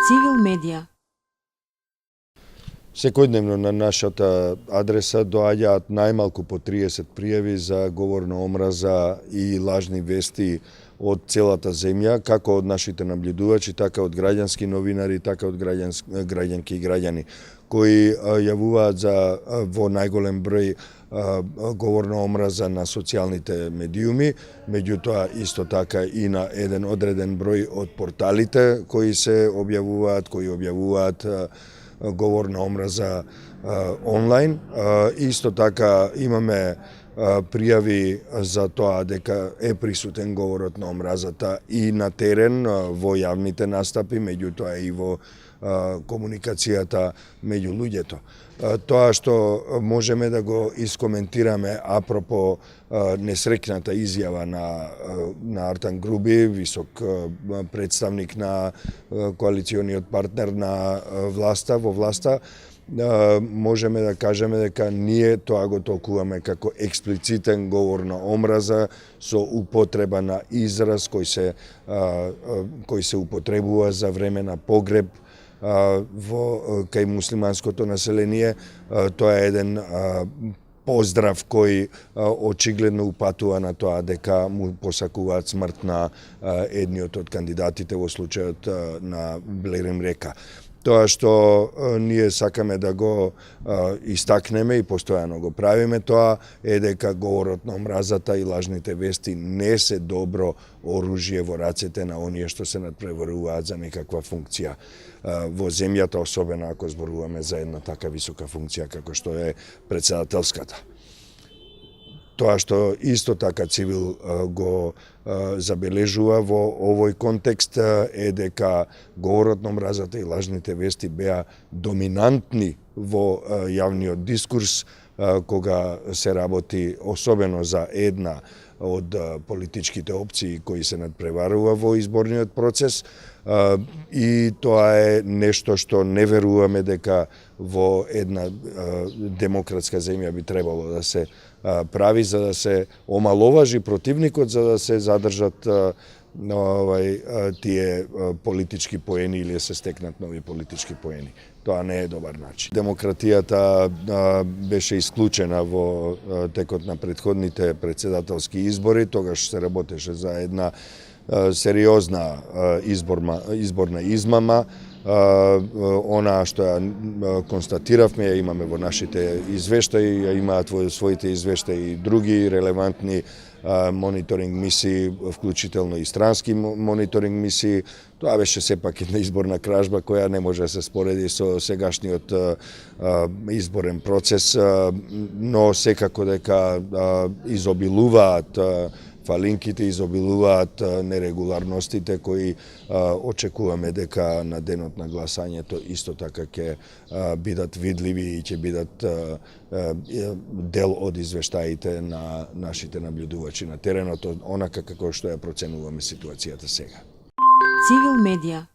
Цивил медија. Секојдневно на нашата адреса доаѓаат најмалку по 30 пријави за говор на омраза и лажни вести од целата земја, како од нашите наблюдувачи, така од граѓански новинари, така од граѓанки и граѓани, кои јавуваат за во најголем број говор на омраза на социјалните медиуми, меѓутоа исто така и на еден одреден број од порталите кои се објавуваат, говор на омраза онлайн. Исто така имаме пријави за тоа дека е присутен говорот на омразата и на терен во јавните настапи, меѓутоа и во комуникацијата меѓу луѓето. Тоа што можеме да го искоментираме апропо несреќната изјава на Артан Груби, висок представник на коалициониот партнер на власта, во власта, можеме да кажеме дека ние тоа го толкуваме како експлицитен говор на омраза со употреба на израз кој се употребува за време на погреб кај муслиманското население. Тоа е еден поздрав кој очигледно упатува на тоа дека му посакуваат смрт на едниот од кандидатите во случајот на Блерим Река. Тоа што ние сакаме да го истакнеме и постојано го правиме тоа е дека говорот на омразата и лажните вести не се добро оружје во рацете на оние што се надпреваруваат за некаква функција во земјата, особено ако зборуваме за една така висока функција како што е претседателската. Тоа што исто така Цивил го забележува во овој контекст е дека говорот на омразата и лажните вести беа доминантни во јавниот дискурс кога се работи особено за една од политичките опции кои се надпреварува во изборниот процес, и тоа е нешто што не веруваме дека во една демократска земја би требало да се прави за да се омаловажи противникот, за да се задржат тие политички поени или се стекнат нови политички поени. Тоа не е добар начин. Демократијата беше исклучена во текот на претходните претседателски избори, тогаш се работеше за една сериозна изборна измама. Она што ја констатиравме, ја имаме во нашите извештаи, ја имаат во своите извештаи и други релевантни мониторинг мисии, вклучително и странски мониторинг мисии. Тоа беше сепак една изборна кражба која не може да се спореди со сегашниот изборен процес, но секако дека изобилуваат фалинките, изобилуваат нерегуларностите кои очекуваме дека на денот на гласањето исто така ќе бидат видливи и ќе бидат дел од извештаите на нашите наблюдувачи на теренот, онака како што ја проценуваме ситуацијата сега. Цивил медија.